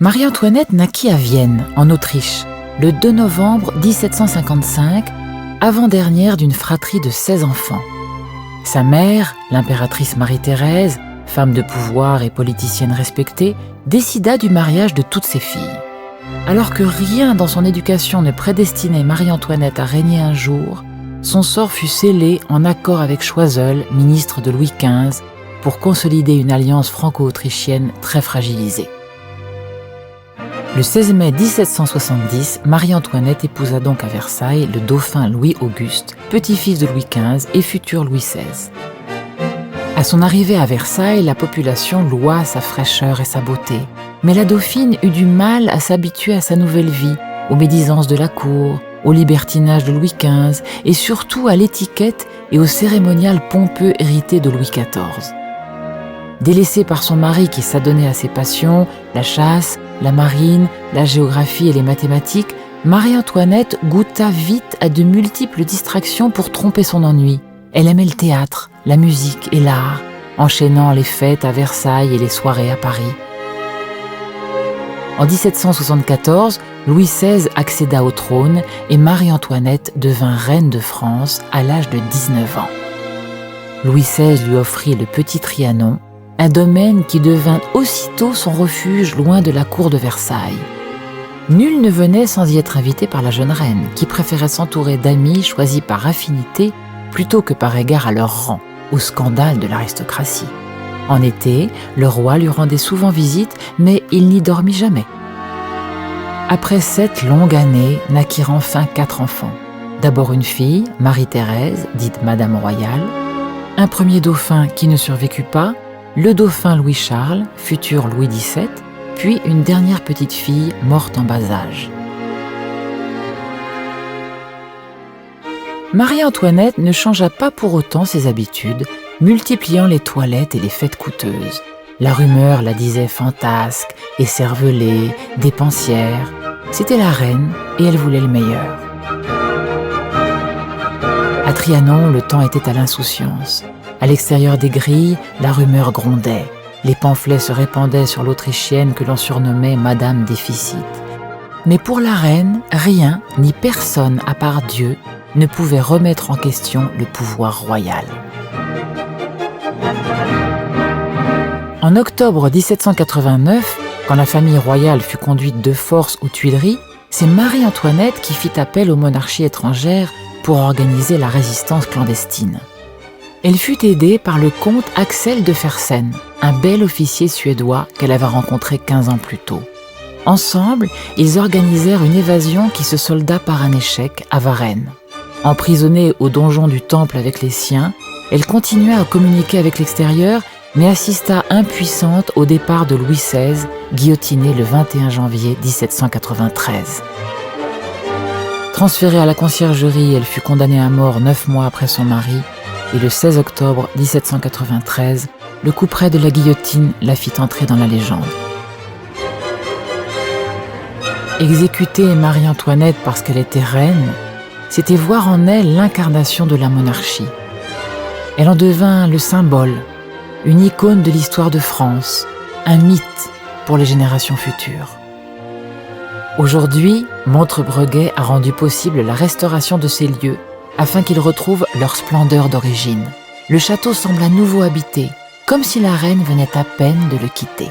Marie-Antoinette naquit à Vienne, en Autriche, le 2 novembre 1755, avant-dernière d'une fratrie de 16 enfants. Sa mère, l'impératrice Marie-Thérèse, femme de pouvoir et politicienne respectée, décida du mariage de toutes ses filles. Alors que rien dans son éducation ne prédestinait Marie-Antoinette à régner un jour, son sort fut scellé en accord avec Choiseul, ministre de Louis XV, pour consolider une alliance franco-autrichienne très fragilisée. Le 16 mai 1770, Marie-Antoinette épousa donc à Versailles le dauphin Louis-Auguste, petit-fils de Louis XV et futur Louis XVI. À son arrivée à Versailles, la population loua sa fraîcheur et sa beauté, mais la dauphine eut du mal à s'habituer à sa nouvelle vie, aux médisances de la cour, au libertinage de Louis XV et surtout à l'étiquette et au cérémonial pompeux hérité de Louis XIV. Délaissée par son mari qui s'adonnait à ses passions, la chasse, la marine, la géographie et les mathématiques, Marie-Antoinette goûta vite à de multiples distractions pour tromper son ennui. Elle aimait le théâtre, la musique et l'art, enchaînant les fêtes à Versailles et les soirées à Paris. En 1774, Louis XVI accéda au trône et Marie-Antoinette devint reine de France à l'âge de 19 ans. Louis XVI lui offrit le Petit Trianon, un domaine qui devint aussitôt son refuge loin de la cour de Versailles. Nul ne venait sans y être invité par la jeune reine, qui préférait s'entourer d'amis choisis par affinité plutôt que par égard à leur rang, au scandale de l'aristocratie. En été, le roi lui rendait souvent visite, mais il n'y dormit jamais. Après 7 longues années, naquirent enfin 4 enfants. D'abord une fille, Marie-Thérèse, dite Madame Royale, un premier dauphin qui ne survécut pas, le dauphin Louis-Charles, futur Louis XVII, puis une dernière petite fille morte en bas âge. Marie-Antoinette ne changea pas pour autant ses habitudes, multipliant les toilettes et les fêtes coûteuses. La rumeur la disait fantasque, écervelée, dépensière. C'était la reine et elle voulait le meilleur. À Trianon, le temps était à l'insouciance. À l'extérieur des grilles, la rumeur grondait. Les pamphlets se répandaient sur l'Autrichienne que l'on surnommait Madame Déficit. Mais pour la reine, rien ni personne à part Dieu ne pouvait remettre en question le pouvoir royal. En octobre 1789, quand la famille royale fut conduite de force aux Tuileries, c'est Marie-Antoinette qui fit appel aux monarchies étrangères pour organiser la résistance clandestine. Elle fut aidée par le comte Axel de Fersen, un bel officier suédois qu'elle avait rencontré 15 ans plus tôt. Ensemble, ils organisèrent une évasion qui se solda par un échec à Varennes. Emprisonnée au donjon du Temple avec les siens, elle continua à communiquer avec l'extérieur, mais assista impuissante au départ de Louis XVI, guillotiné le 21 janvier 1793. Transférée à la conciergerie, elle fut condamnée à mort 9 mois après son mari, et le 16 octobre 1793, le couperet de la guillotine la fit entrer dans la légende. Exécuter Marie-Antoinette parce qu'elle était reine, c'était voir en elle l'incarnation de la monarchie. Elle en devint le symbole, une icône de l'histoire de France, un mythe pour les générations futures. Aujourd'hui, Montre-Breguet a rendu possible la restauration de ces lieux afin qu'ils retrouvent leur splendeur d'origine. Le château semble à nouveau habité, comme si la reine venait à peine de le quitter.